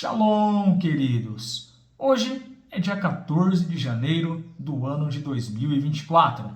Shalom, queridos! Hoje é dia 14 de janeiro do ano de 2024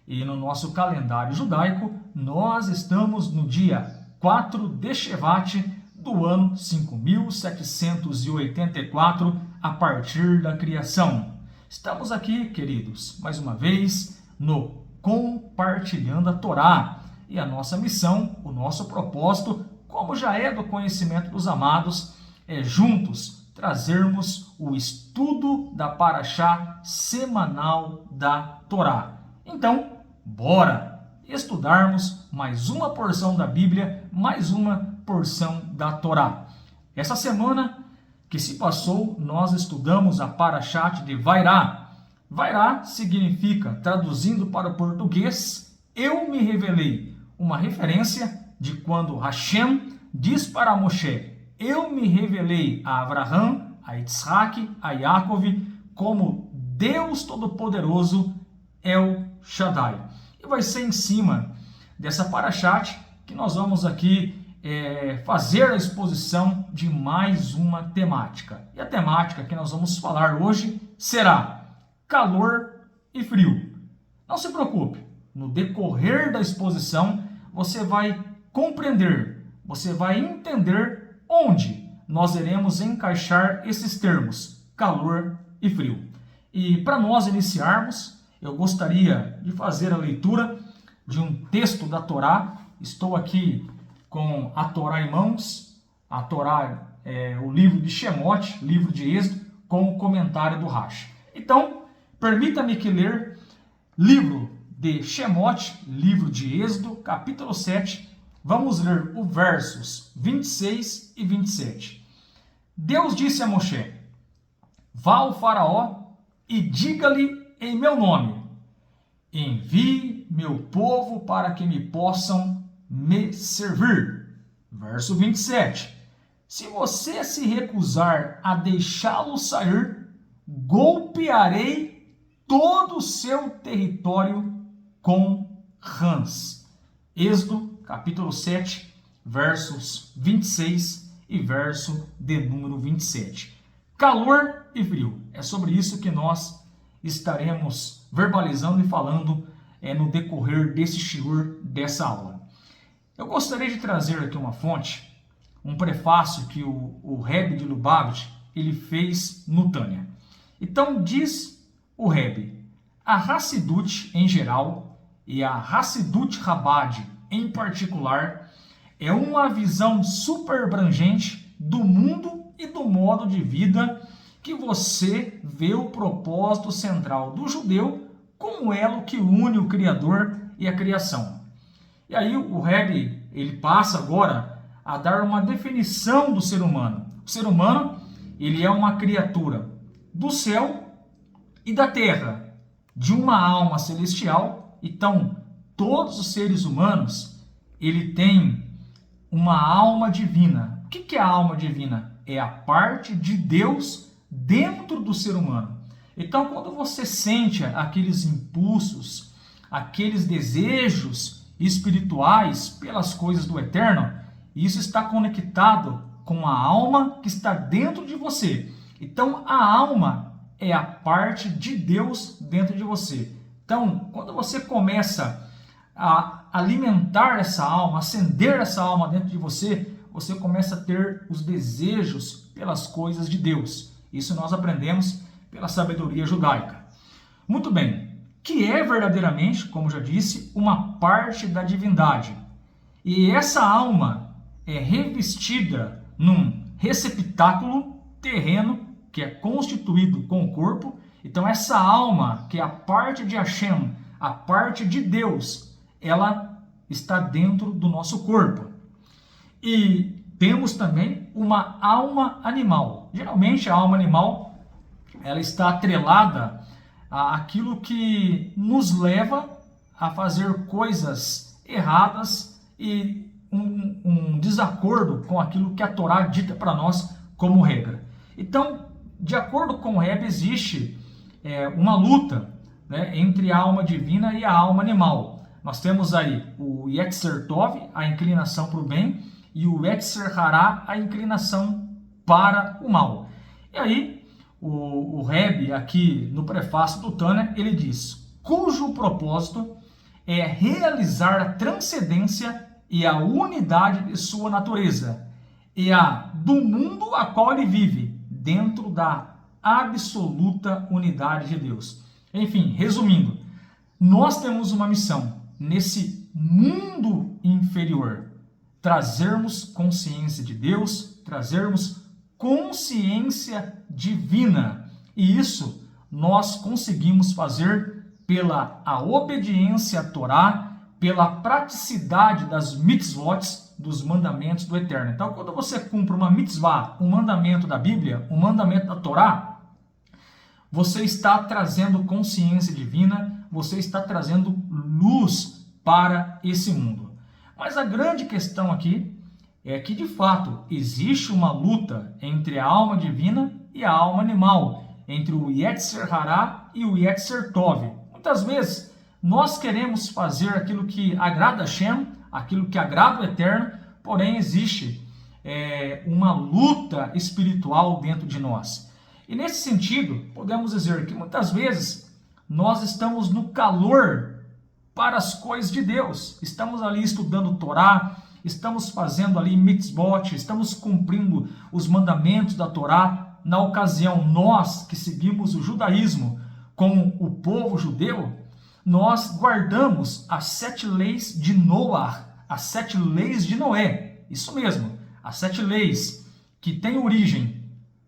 e no nosso calendário judaico nós estamos no dia 4 de Shevat do ano 5784 a partir da criação. Estamos aqui, queridos, mais uma vez no Compartilhando a Torá e a nossa missão, o nosso propósito, como já é do conhecimento dos amados, é juntos trazermos o estudo da Parashá semanal da Torá. Então, bora estudarmos mais uma porção da Bíblia, mais uma porção da Torá. Essa semana que se passou, nós estudamos a Parashá de Vairá. Vairá significa, traduzindo para o português, eu me revelei, uma referência de quando Hashem diz para Moshe, eu me revelei a Abraham, a Yitzhak, a Yaakov, como Deus Todo-Poderoso El Shaddai. E vai ser em cima dessa Parashá que nós vamos aqui fazer a exposição de mais uma temática. E a temática que nós vamos falar hoje será calor e frio. Não se preocupe, no decorrer da exposição você vai compreender, você vai entender onde nós iremos encaixar esses termos, calor e frio. E para nós iniciarmos, eu gostaria de fazer a leitura de um texto da Torá. Estou aqui com a Torá em mãos. A Torá é o livro de Shemot, livro de Êxodo, com o comentário do Rashi. Então, permita-me que ler livro de Shemot, livro de Êxodo, capítulo 7, vamos ler os versos 26 e 27. Deus disse a Moshe, vá ao faraó e diga-lhe em meu nome, envie meu povo para que me possam me servir. Verso 27. Se você se recusar a deixá-lo sair, golpearei todo o seu território com rãs. Êxodo capítulo 7, versos 26 e verso de número 27. Calor e frio. É sobre isso que nós estaremos verbalizando e falando no decorrer desse shiur, dessa aula. Eu gostaria de trazer aqui uma fonte, um prefácio que o Rebbe de Lubavitch ele fez no Tânia. Então diz o Rebbe, a Hassidut em geral e a Hassidut Chabad em particular, é uma visão super abrangente do mundo e do modo de vida que você vê o propósito central do judeu como elo que une o Criador e a criação. E aí o Rebbe, ele passa agora a dar uma definição do ser humano. O ser humano, ele é uma criatura do céu e da terra, de uma alma celestial. Então, todos os seres humanos, ele tem uma alma divina. O que é a alma divina? É a parte de Deus dentro do ser humano. Então, quando você sente aqueles impulsos, aqueles desejos espirituais pelas coisas do eterno, isso está conectado com a alma que está dentro de você. Então, a alma é a parte de Deus dentro de você. Então, quando você começa a alimentar essa alma, acender essa alma dentro de você, você começa a ter os desejos pelas coisas de Deus. Isso nós aprendemos pela sabedoria judaica. Muito bem, que é verdadeiramente, como já disse, uma parte da divindade. E essa alma é revestida num receptáculo terreno que é constituído com o corpo. Então essa alma, que é a parte de Hashem, a parte de Deus, ela está dentro do nosso corpo. E temos também uma alma animal. Geralmente a alma animal ela está atrelada àquilo que nos leva a fazer coisas erradas e um desacordo com aquilo que a Torá dita para nós como regra. Então, de acordo com o Rebbe, existe uma luta, né, entre a alma divina e a alma animal. Nós temos aí o Yetzer Tov, a inclinação para o bem, e o Yetzer Hará, a inclinação para o mal. E aí, o Rebbe, aqui no prefácio do Tânia, ele diz, cujo propósito é realizar a transcendência e a unidade de sua natureza, e a do mundo a qual ele vive, dentro da absoluta unidade de Deus. Enfim, resumindo, nós temos uma missão nesse mundo inferior, trazermos consciência de Deus, trazermos consciência divina. E isso nós conseguimos fazer pela a obediência à Torá, pela praticidade das mitzvot, dos mandamentos do Eterno. Então, quando você cumpre uma mitzvah, um mandamento da Bíblia, um mandamento da Torá, você está trazendo consciência divina, você está trazendo luz para esse mundo. Mas a grande questão aqui é que, de fato, existe uma luta entre a alma divina e a alma animal, entre o Yetzer Hará e o Yetzer Tov. Muitas vezes, nós queremos fazer aquilo que agrada a Hashem, aquilo que agrada o Eterno, porém existe uma luta espiritual dentro de nós. E nesse sentido, podemos dizer que muitas vezes nós estamos no calor para as coisas de Deus. Estamos ali estudando Torá, estamos fazendo ali mitzvot, estamos cumprindo os mandamentos da Torá. Na ocasião, nós que seguimos o judaísmo como o povo judeu, nós guardamos as 7 leis de Noah, as 7 leis de Noé. Isso mesmo, as 7 leis que têm origem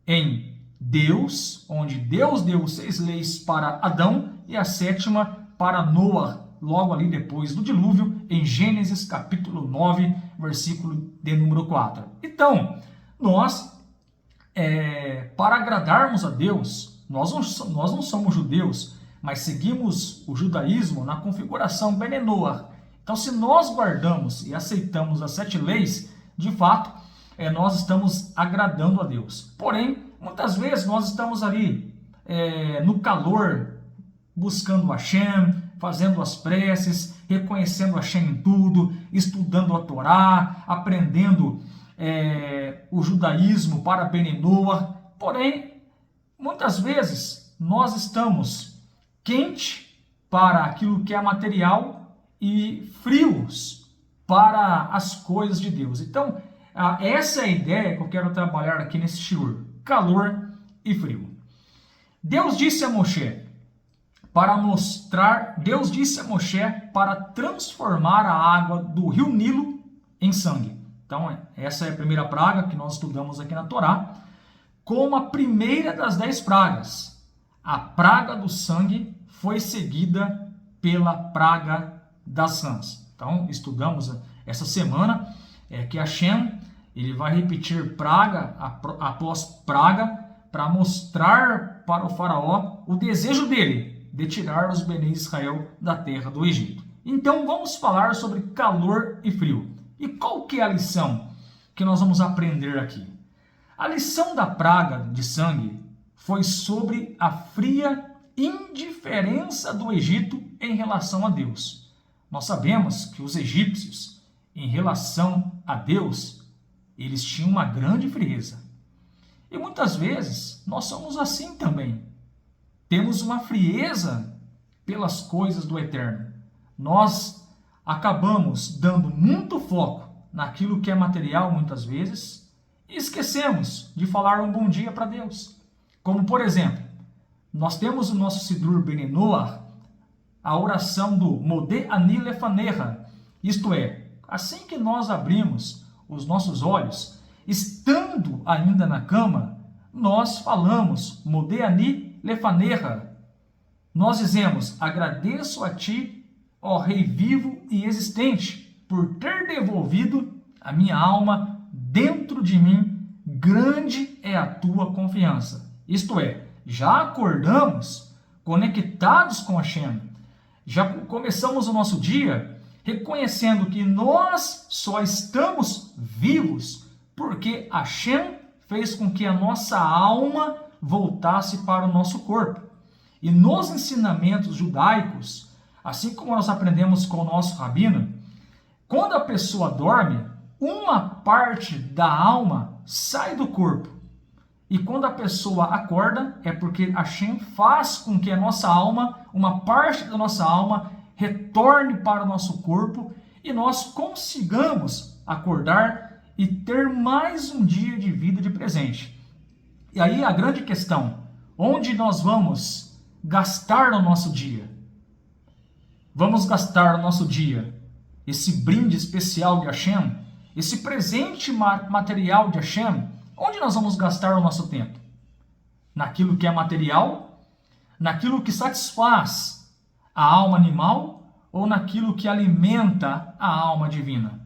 em Deus, onde Deus deu 6 leis para Adão e a 7ª para Noah, logo ali depois do dilúvio, em Gênesis capítulo 9, versículo de número 4. Então, nós, para agradarmos a Deus, nós não somos judeus, mas seguimos o judaísmo na configuração Bene Noach. Então, se nós guardamos e aceitamos as 7 leis, de fato, nós estamos agradando a Deus. Porém, muitas vezes nós estamos ali no calor, buscando Hashem, fazendo as preces, reconhecendo Hashem em tudo, estudando a Torá, aprendendo o judaísmo para Bene Noach. Porém, muitas vezes nós estamos quente para aquilo que é material e frios para as coisas de Deus. Então, essa é a ideia que eu quero trabalhar aqui nesse shiur, calor e frio. Deus disse a Moshe para transformar a água do rio Nilo em sangue. Então, essa é a primeira praga que nós estudamos aqui na Torá, como a primeira das 10 pragas. A praga do sangue foi seguida pela praga das rãs. Então, estudamos essa semana que Hashem ele vai repetir praga após praga para mostrar para o faraó o desejo dele de tirar os Bnei Israel da terra do Egito. Então, vamos falar sobre calor e frio. E qual que é a lição que nós vamos aprender aqui? A lição da praga de sangue foi sobre a fria indiferença do Egito em relação a Deus. Nós sabemos que os egípcios, em relação a Deus, eles tinham uma grande frieza. E muitas vezes nós somos assim também. Temos uma frieza pelas coisas do Eterno. Nós acabamos dando muito foco naquilo que é material muitas vezes e esquecemos de falar um bom dia para Deus. Como, por exemplo, nós temos o nosso Sidur Bene Noach, a oração do Modeh Ani Lefanecha, isto é, assim que nós abrimos os nossos olhos, estando ainda na cama, nós falamos Modeh Ani Lefanecha. Nós dizemos, agradeço a ti, ó Rei vivo e existente, por ter devolvido a minha alma dentro de mim, grande é a tua confiança. Isto é, já acordamos conectados com Hashem, já começamos o nosso dia reconhecendo que nós só estamos vivos porque Hashem fez com que a nossa alma voltasse para o nosso corpo. E nos ensinamentos judaicos, assim como nós aprendemos com o nosso rabino, quando a pessoa dorme, uma parte da alma sai do corpo E quando a pessoa acorda, é porque Hashem faz com que a nossa alma, uma parte da nossa alma, retorne para o nosso corpo e nós consigamos acordar e ter mais um dia de vida de presente. E aí a grande questão, onde nós vamos gastar o nosso dia? Vamos gastar o nosso dia, esse brinde especial de Hashem, esse presente material de Hashem, onde nós vamos gastar o nosso tempo? Naquilo que é material? Naquilo que satisfaz a alma animal? Ou naquilo que alimenta a alma divina?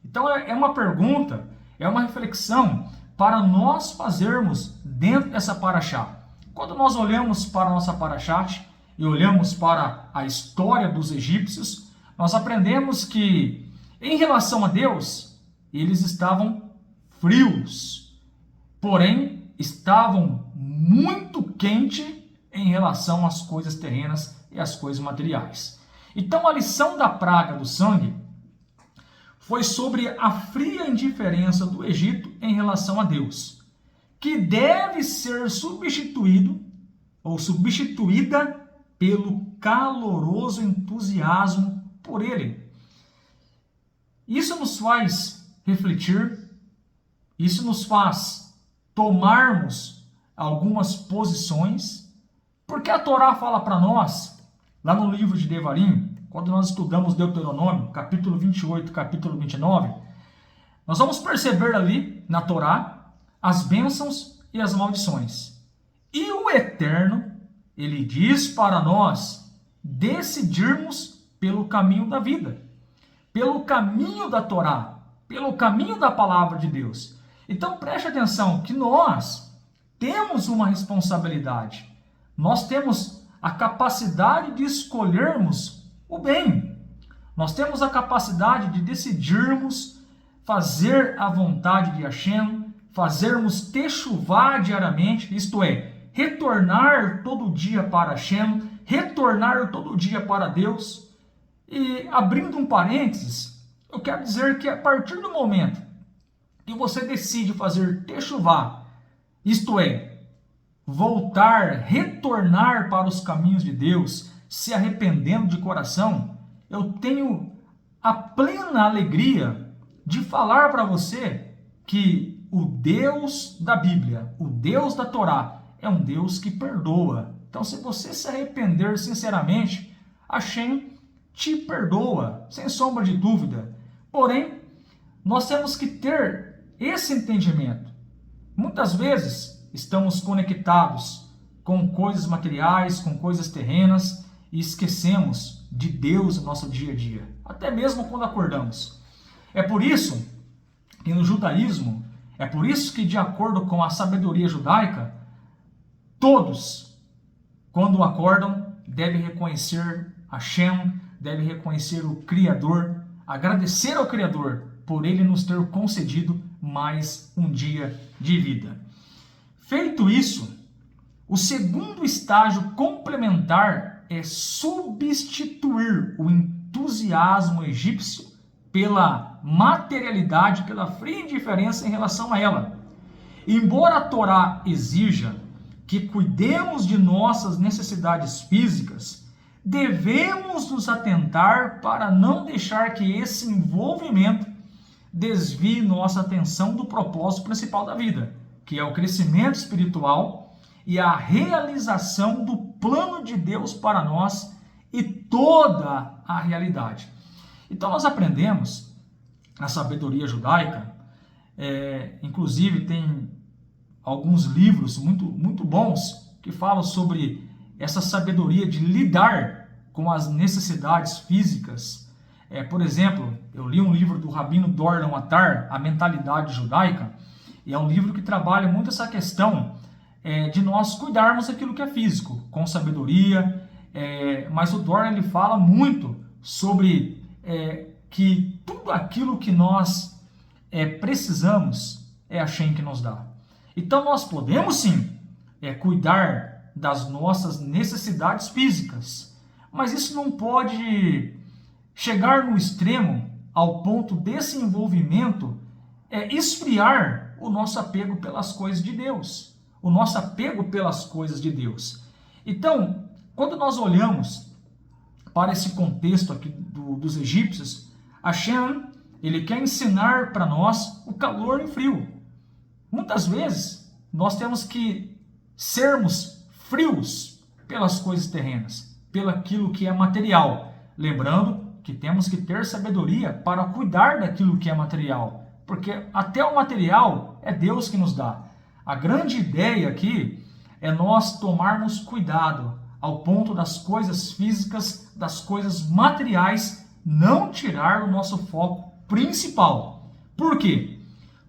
Então é uma pergunta, é uma reflexão para nós fazermos dentro dessa paraxá. Quando nós olhamos para a nossa paraxá e olhamos para a história dos egípcios, nós aprendemos que, em relação a Deus, eles estavam frios, porém estavam muito quentes em relação às coisas terrenas e às coisas materiais. Então a lição da praga do sangue foi sobre a fria indiferença do Egito em relação a Deus, que deve ser substituído ou substituída pelo caloroso entusiasmo por Ele. Isso nos faz refletir, isso nos faz tomarmos algumas posições, porque a Torá fala para nós, lá no livro de Devarim, quando nós estudamos Deuteronômio, capítulo 28, capítulo 29, nós vamos perceber ali, na Torá, as bênçãos e as maldições. E o Eterno, ele diz para nós decidirmos pelo caminho da vida, pelo caminho da Torá, pelo caminho da palavra de Deus. Então preste atenção que nós temos uma responsabilidade, nós temos a capacidade de escolhermos o bem. Nós temos a capacidade de decidirmos fazer a vontade de Hashem, fazermos techuvá diariamente, isto é, retornar todo dia para Hashem, retornar todo dia para Deus. E abrindo um parênteses, eu quero dizer que a partir do momento que você decide fazer techuvá, isto é, voltar, retornar para os caminhos de Deus, se arrependendo de coração, eu tenho a plena alegria de falar para você que o Deus da Bíblia, o Deus da Torá, é um Deus que perdoa. Então, se você se arrepender sinceramente, Hashem te perdoa, sem sombra de dúvida. Porém, nós temos que ter esse entendimento. Muitas vezes estamos conectados com coisas materiais, com coisas terrenas, e esquecemos de Deus no nosso dia a dia, até mesmo quando acordamos. É por isso que no judaísmo, é por isso que, de acordo com a sabedoria judaica, todos, quando acordam, devem reconhecer Hashem, devem reconhecer o Criador, agradecer ao Criador por Ele nos ter concedido mais um dia de vida. Feito isso, o segundo estágio complementar é substituir o entusiasmo egípcio pela materialidade, pela fria indiferença em relação a ela. Embora a Torá exija que cuidemos de nossas necessidades físicas, devemos nos atentar para não deixar que esse envolvimento desvie nossa atenção do propósito principal da vida, que é o crescimento espiritual e a realização do plano de Deus para nós e toda a realidade. Então nós aprendemos na sabedoria judaica, inclusive tem alguns livros muito bons que falam sobre essa sabedoria de lidar com as necessidades físicas. Por exemplo, eu li um livro do Rabino Dor Atar, A Mentalidade Judaica, e é um livro que trabalha muito essa questão de nós cuidarmos daquilo que é físico, com sabedoria, mas o Dor ele fala muito sobre que tudo aquilo que nós precisamos é a Hashem que nos dá. Então nós podemos sim cuidar das nossas necessidades físicas, mas isso não pode chegar no extremo ao ponto desse envolvimento esfriar o nosso apego pelas coisas de Deus. o nosso apego pelas coisas de Deus. Então, quando nós olhamos para esse contexto aqui dos egípcios, Hashem, ele quer ensinar para nós o calor e o frio. Muitas vezes, nós temos que sermos frios pelas coisas terrenas, pelo aquilo que é material. Lembrando que temos que ter sabedoria para cuidar daquilo que é material, porque até o material é Deus que nos dá. A grande ideia aqui é nós tomarmos cuidado ao ponto das coisas físicas, das coisas materiais, não tirar o nosso foco principal. Por quê?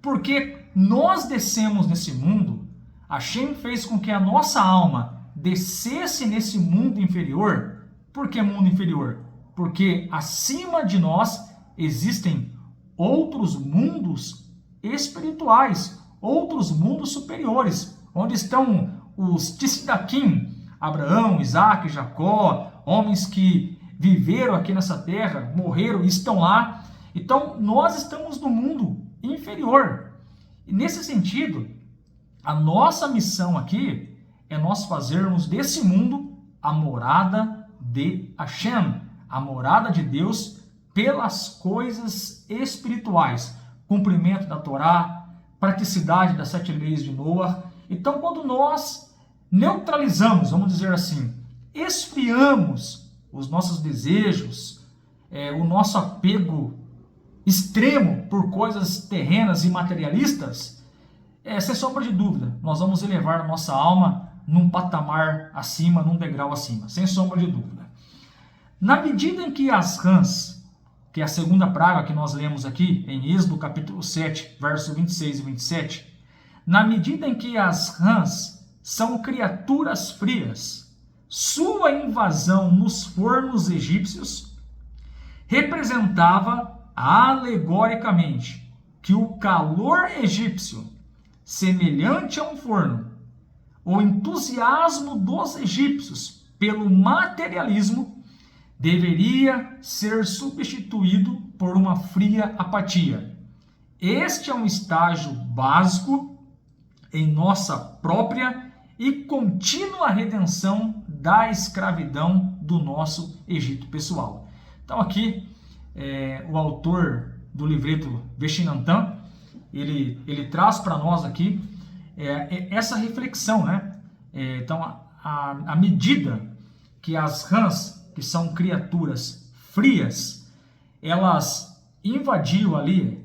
Porque nós descemos nesse mundo, Hashem fez com que a nossa alma descesse nesse mundo inferior. Por que mundo inferior? Porque acima de nós existem outros mundos espirituais, outros mundos superiores, onde estão os Tzedakим, Abraão, Isaac, Jacó, homens que viveram aqui nessa terra, morreram e estão lá. Então, nós estamos no mundo inferior. E nesse sentido, a nossa missão aqui é nós fazermos desse mundo a morada de Hashem, a morada de Deus pelas coisas espirituais, cumprimento da Torá, praticidade das 7 leis de Noah. Então, quando nós neutralizamos, vamos dizer assim, esfriamos os nossos desejos, o nosso apego extremo por coisas terrenas e materialistas, sem sombra de dúvida, nós vamos elevar a nossa alma num patamar acima, num degrau acima, sem sombra de dúvida. Na medida em que as rãs, que é a segunda praga que nós lemos aqui, em Êxodo capítulo 7, verso 26 e 27, na medida em que as rãs são criaturas frias, sua invasão nos fornos egípcios representava alegoricamente que o calor egípcio, semelhante a um forno, o entusiasmo dos egípcios pelo materialismo, deveria ser substituído por uma fria apatia. Este é um estágio básico em nossa própria e contínua redenção da escravidão do nosso Egito pessoal. Então aqui, o autor do livreto Veshinantam, ele traz para nós aqui essa reflexão, né? Então, à medida que as rãs, que são criaturas frias, elas invadiam ali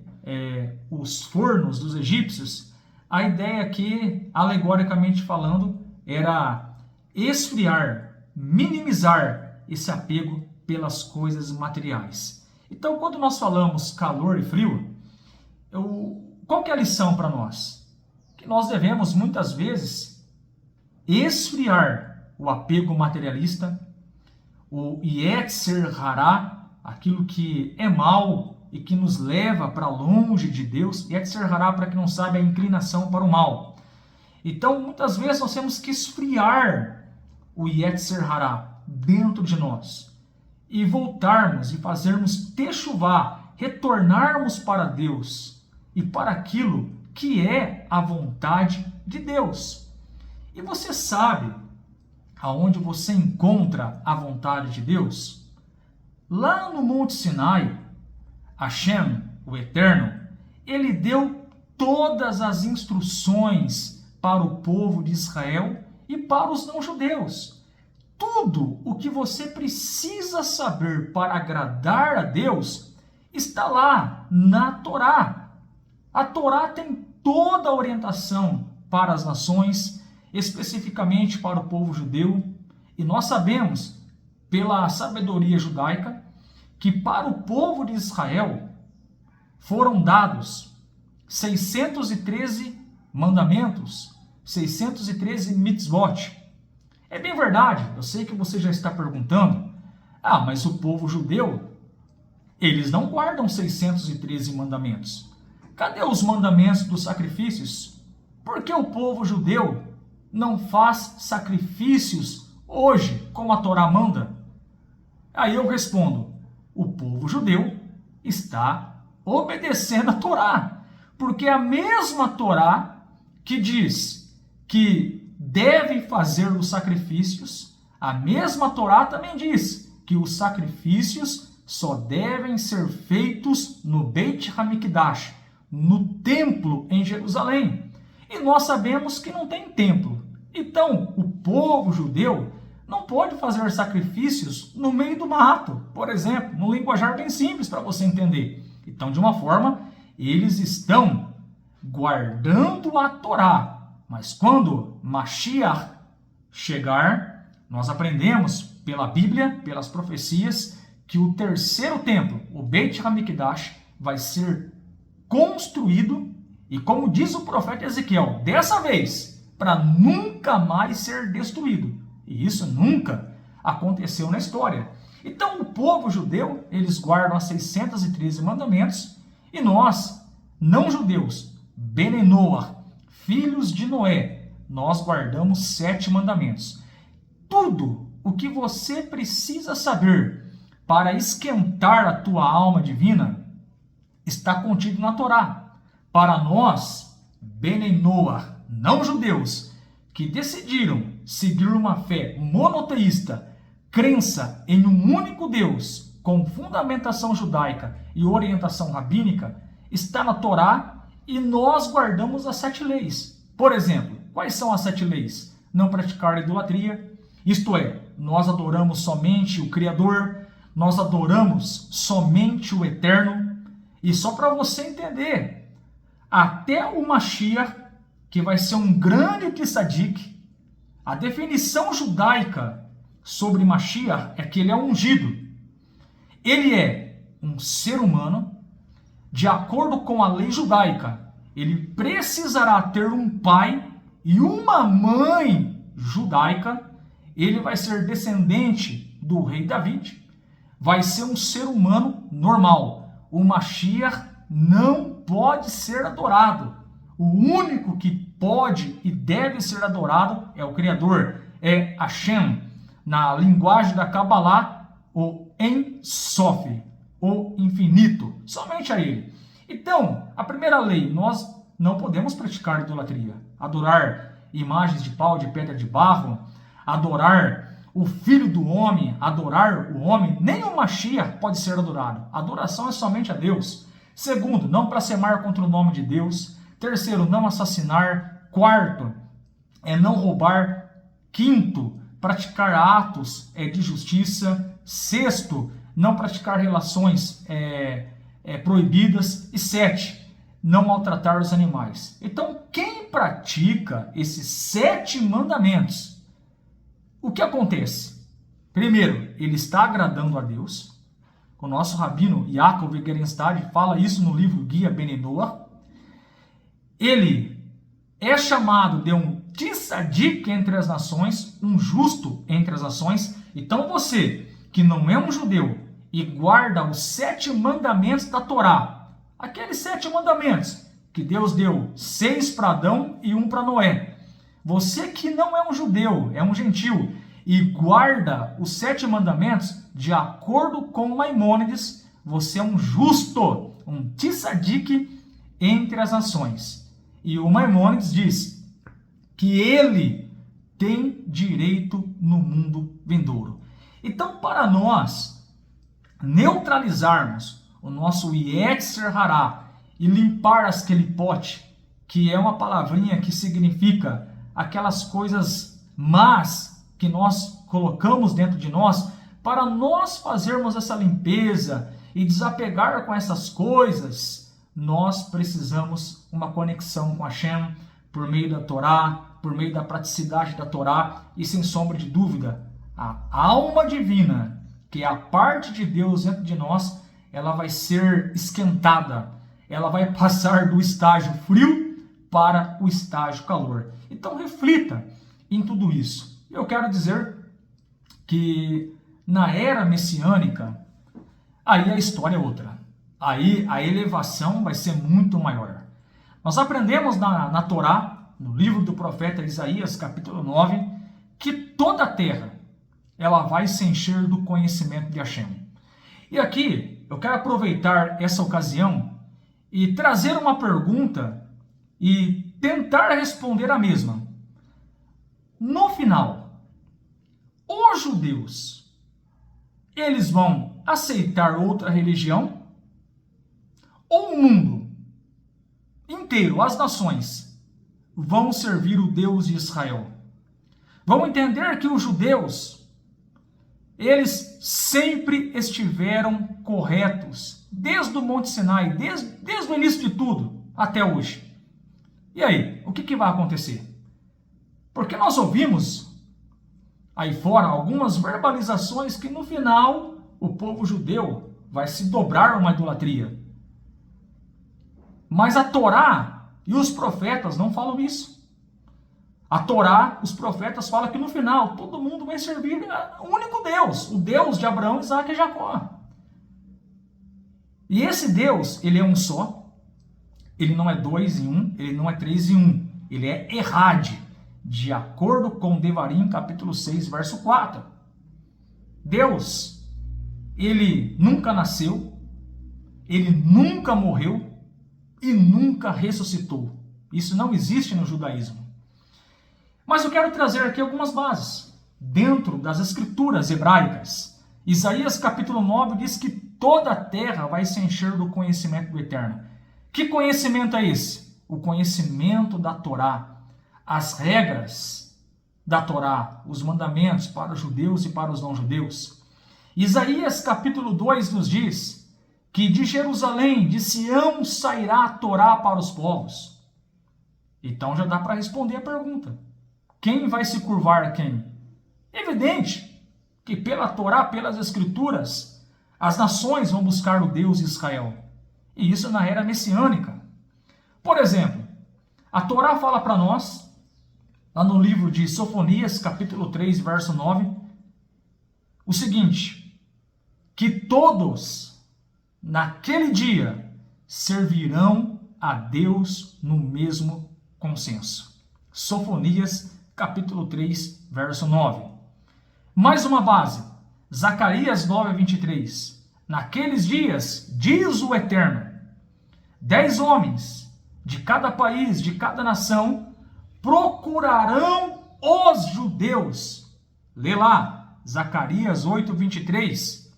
os fornos dos egípcios, a ideia aqui, alegoricamente falando, era esfriar, minimizar esse apego pelas coisas materiais. Então, quando nós falamos calor e frio, qual que é a lição para nós? Que nós devemos, muitas vezes, esfriar o apego materialista, o Yetzer Hará, aquilo que é mal e que nos leva para longe de Deus. Yetzer Hará, para quem não sabe, é a inclinação para o mal. Então, muitas vezes, nós temos que esfriar o Yetzer Hará dentro de nós e voltarmos e fazermos techuvá, retornarmos para Deus e para aquilo que é a vontade de Deus. E você sabe aonde você encontra a vontade de Deus? Lá no Monte Sinai, Hashem, o Eterno, ele deu todas as instruções para o povo de Israel e para os não-judeus. Tudo o que você precisa saber para agradar a Deus está lá na Torá. A Torá tem toda a orientação para as nações, especificamente para o povo judeu, e nós sabemos, pela sabedoria judaica, que para o povo de Israel foram dados 613 mandamentos, 613 mitzvot. É bem verdade, eu sei que você já está perguntando, mas o povo judeu, eles não guardam 613 mandamentos. Cadê os mandamentos dos sacrifícios? Por que o povo judeu não faz sacrifícios hoje, como a Torá manda? Aí eu respondo, o povo judeu está obedecendo a Torá, porque a mesma Torá que diz que devem fazer os sacrifícios, a mesma Torá também diz que os sacrifícios só devem ser feitos no Beit HaMikdash, no templo em Jerusalém. E nós sabemos que não tem templo. Então, o povo judeu não pode fazer sacrifícios no meio do mato, por exemplo, num linguajar bem simples para você entender. Então, de uma forma, eles estão guardando a Torá. Mas quando Mashiach chegar, nós aprendemos pela Bíblia, pelas profecias, que o terceiro templo, o Beit HaMikdash, vai ser construído, e como diz o profeta Ezequiel, dessa vez, para nunca mais ser destruído. E isso nunca aconteceu na história. Então o povo judeu, eles guardam os 613 mandamentos, e nós, não judeus, Bene Noach, filhos de Noé, nós guardamos 7 mandamentos. Tudo o que você precisa saber para esquentar a tua alma divina está contido na Torá. Para nós, Bene Noach, não judeus, que decidiram seguir uma fé monoteísta, crença em um único Deus, com fundamentação judaica e orientação rabínica, está na Torá, e nós guardamos as 7 leis. Por exemplo, quais são as 7 leis? Não praticar idolatria, isto é, nós adoramos somente o Criador, nós adoramos somente o Eterno. E só para você entender, até o Mashiach, que vai ser um grande tzadik, a definição judaica sobre Mashiach é que ele é ungido. Ele é um ser humano, de acordo com a lei judaica, ele precisará ter um pai e uma mãe judaica, ele vai ser descendente do rei David, vai ser um ser humano normal. O Mashiach não pode ser adorado. O único que pode e deve ser adorado é o Criador, é Hashem. Na linguagem da Kabbalah, o En Sof, o infinito, somente a ele. Então, a primeira lei, nós não podemos praticar idolatria, adorar imagens de pau, de pedra, de barro, adorar o filho do homem, adorar o homem, nem o Mashiach pode ser adorado. A adoração é somente a Deus. Segundo, não blasfemar contra o nome de Deus. Terceiro, não assassinar. Quarto, não roubar. Quinto, praticar atos de justiça. Sexto, não praticar relações proibidas. E 7, não maltratar os animais. Então, quem pratica esses 7 mandamentos, o que acontece? Primeiro, ele está agradando a Deus. O nosso rabino Yaakov Gerenstad fala isso no livro Guia Bene Noach. Ele é chamado de um tzadik entre as nações, um justo entre as nações. Então você, que não é um judeu e guarda os 7 mandamentos da Torá, aqueles 7 mandamentos que Deus deu, 6 para Adão e 1 para Noé. Você que não é um judeu, é um gentil, e guarda os 7 mandamentos, de acordo com Maimônides, você é um justo, um tzadik entre as nações. E o Maimônides diz que ele tem direito no mundo vindouro. Então, para nós neutralizarmos o nosso Yetzer Hará e limpar as kelipote, que é uma palavrinha que significa aquelas coisas más que nós colocamos dentro de nós, para nós fazermos essa limpeza e desapegar com essas coisas, nós precisamos uma conexão com Hashem por meio da Torá, por meio da praticidade da Torá, e sem sombra de dúvida, a alma divina, que é a parte de Deus dentro de nós, ela vai ser esquentada, ela vai passar do estágio frio para o estágio calor. Então reflita em tudo isso. Eu quero dizer que na era messiânica, aí a história é outra. Aí a elevação vai ser muito maior. Nós aprendemos na Torá, no livro do profeta Isaías, capítulo 9, que toda a terra ela vai se encher do conhecimento de Hashem. E aqui eu quero aproveitar essa ocasião e trazer uma pergunta e tentar responder a mesma. no final, os judeus, eles vão aceitar outra religião? Ou o mundo inteiro, as nações, vão servir o Deus de Israel? Vão entender que os judeus, eles sempre estiveram corretos, desde o Monte Sinai, desde o início de tudo, até hoje. E aí, o que vai acontecer? Porque nós ouvimos aí fora algumas verbalizações que no final o povo judeu vai se dobrar a uma idolatria. Mas a Torá e os profetas não falam isso. A Torá, os profetas falam que no final todo mundo vai servir o único Deus, o Deus de Abraão, Isaque e Jacó. E esse Deus, ele é um só, ele não é 2 em 1, ele não é 3 em 1, ele é Errad, de acordo com Devarim, capítulo 6, verso 4. Deus, ele nunca nasceu, ele nunca morreu e nunca ressuscitou. Isso não existe no judaísmo. Mas eu quero trazer aqui algumas bases, dentro das escrituras hebraicas. Isaías capítulo 9 diz que toda a terra vai se encher do conhecimento do Eterno. Que conhecimento é esse? O conhecimento da Torá, as regras da Torá, os mandamentos para os judeus e para os não-judeus. Isaías capítulo 2 nos diz que de Jerusalém, de Sião, sairá a Torá para os povos. Então já dá para responder a pergunta. Quem vai se curvar a quem? Evidente que pela Torá, pelas Escrituras, as nações vão buscar o Deus de Israel. E isso na era messiânica. Por exemplo, a Torá fala para nós, lá no livro de Sofonias, capítulo 3, verso 9, o seguinte, que todos, naquele dia, servirão a Deus no mesmo consenso. Sofonias, capítulo 3, verso 9. Mais uma base, Zacarias 9, 23. Naqueles dias, diz o Eterno, 10 homens de cada país, de cada nação, procurarão os judeus. Lê lá, Zacarias 8, 23.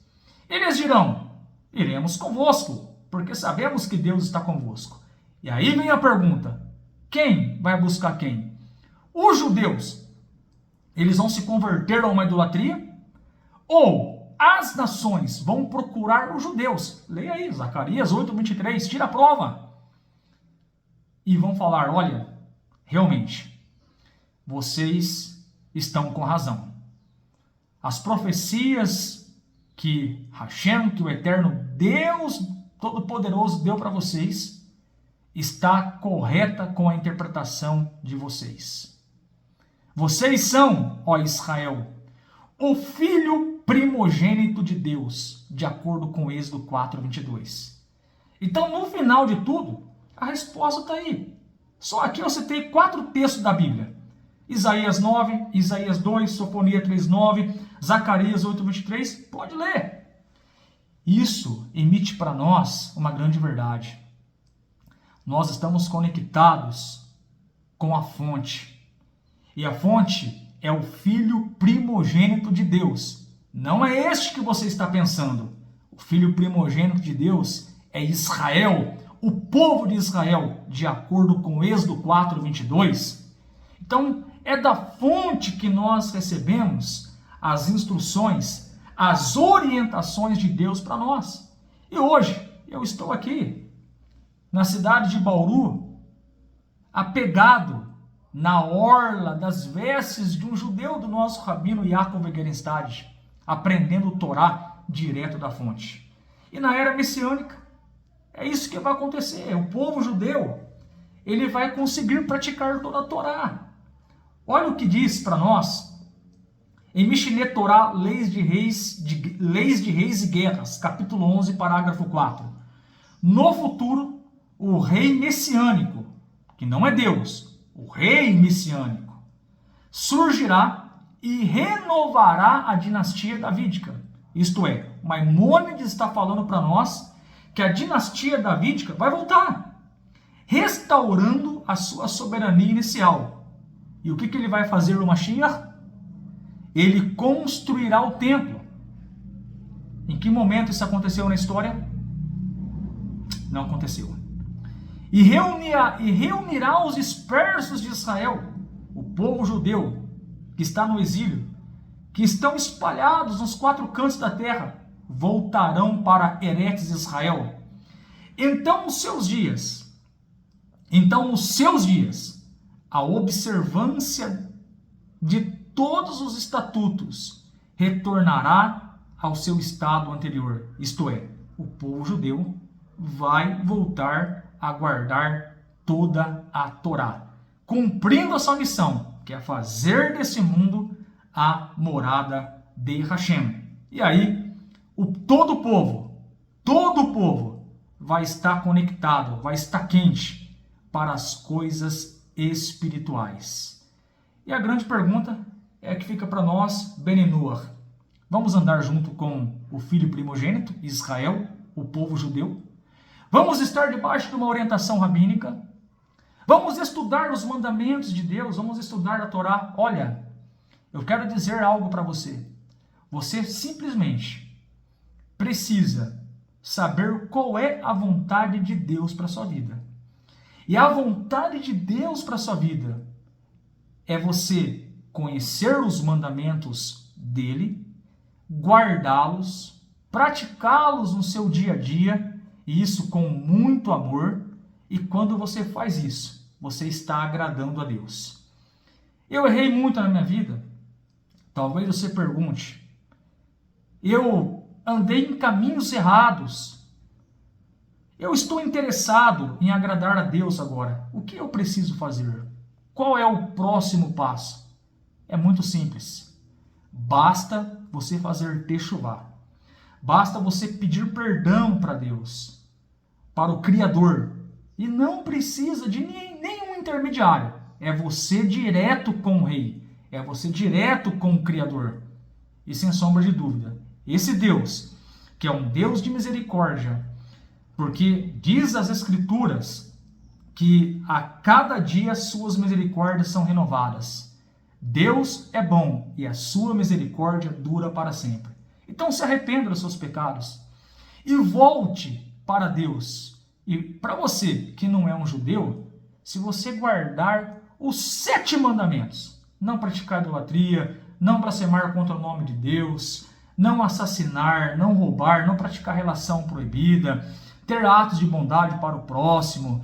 Eles dirão, iremos convosco, porque sabemos que Deus está convosco. E aí vem a pergunta, quem vai buscar quem? Os judeus, eles vão se converter a uma idolatria? Ou as nações vão procurar os judeus? Leia aí, Zacarias 8, 23, tira a prova. E vão falar, olha, realmente, vocês estão com razão. As profecias que Hashem, que o Eterno Deus Todo-Poderoso deu para vocês, está correta com a interpretação de vocês. Vocês são, ó Israel, o filho primogênito de Deus, de acordo com Êxodo 4, 22. Então, no final de tudo, a resposta está aí. Só aqui eu citei 4 textos da Bíblia. Isaías 9, Isaías 2, Sofonias 3, 9, Zacarias 8, 23. Pode ler. Isso emite para nós uma grande verdade. Nós estamos conectados com a fonte. E a fonte é o Filho primogênito de Deus. Não é este que você está pensando. O Filho primogênito de Deus é Israel, o povo de Israel, de acordo com Êxodo 4, 22. Então, é da fonte que nós recebemos as instruções, as orientações de Deus para nós. E hoje, eu estou aqui, na cidade de Bauru, apegado na orla das vestes de um judeu do nosso rabino Yaakov Egerenstad, aprendendo o Torá direto da fonte. E na era messiânica, é isso que vai acontecer. O povo judeu, ele vai conseguir praticar toda a Torá. Olha o que diz para nós em Mishneh Torá, Leis de Reis e Guerras, capítulo 11, parágrafo 4. No futuro, o rei messiânico, que não é Deus, o rei messiânico, surgirá e renovará a dinastia davídica. Isto é, Maimônides está falando para nós que a dinastia davídica vai voltar, restaurando a sua soberania inicial. E o que ele vai fazer no Mashiach? Ele construirá o templo. Em que momento isso aconteceu na história? Não aconteceu. E reunirá os dispersos de Israel, o povo judeu que está no exílio, que estão espalhados nos 4 cantos da terra, voltarão para Eretz Israel. Então, nos seus dias, a observância de todos os estatutos retornará ao seu estado anterior. Isto é, o povo judeu vai voltar a guardar toda a Torá, cumprindo a sua missão, que é fazer desse mundo a morada de Hashem. E aí, todo o povo vai estar conectado, vai estar quente para as coisas espirituais. E a grande pergunta é que fica para nós, Benenur. Vamos andar junto com o filho primogênito, Israel, o povo judeu? Vamos estar debaixo de uma orientação rabínica? Vamos estudar os mandamentos de Deus? Vamos estudar a Torá? Olha, eu quero dizer algo para você. Você simplesmente precisa saber qual é a vontade de Deus para a sua vida. E a vontade de Deus para a sua vida é você conhecer os mandamentos dele, guardá-los, praticá-los no seu dia a dia, e isso com muito amor. E quando você faz isso, você está agradando a Deus. Eu errei muito na minha vida. Talvez você pergunte, eu andei em caminhos errados. Eu estou interessado em agradar a Deus agora. O que eu preciso fazer? Qual é o próximo passo? É muito simples. Basta você fazer techuvá. Basta você pedir perdão para Deus, para o Criador. E não precisa de nenhum intermediário. É você direto com o Rei. É você direto com o Criador. E sem sombra de dúvida, esse Deus, que é um Deus de misericórdia, porque diz as Escrituras que a cada dia suas misericórdias são renovadas. Deus é bom e a sua misericórdia dura para sempre. Então se arrependa dos seus pecados e volte para Deus. E para você que não é um judeu, se você guardar os 7 mandamentos, não praticar idolatria, não blasfemar contra o nome de Deus, não assassinar, não roubar, não praticar relação proibida, ter atos de bondade para o próximo,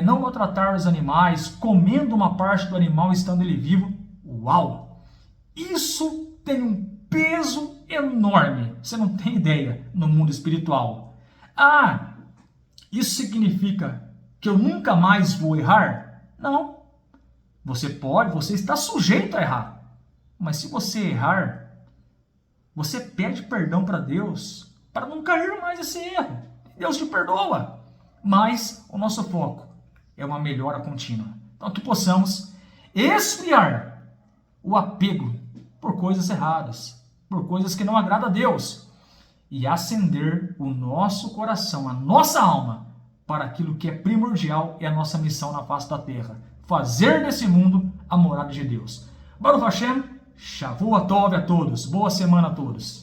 não maltratar os animais, comendo uma parte do animal estando ele vivo, uau! Isso tem um peso enorme, você não tem ideia, no mundo espiritual. Isso significa que eu nunca mais vou errar? Não. Você está sujeito a errar. Mas se você errar, você pede perdão para Deus para não cair mais nesse erro. Deus te perdoa. Mas o nosso foco é uma melhora contínua. Então que possamos esfriar o apego por coisas erradas, por coisas que não agradam a Deus, e acender o nosso coração, a nossa alma, para aquilo que é primordial e a nossa missão na face da terra. Fazer desse mundo a morada de Deus. Baruch Hashem, Shavua Tov a todos. Boa semana a todos.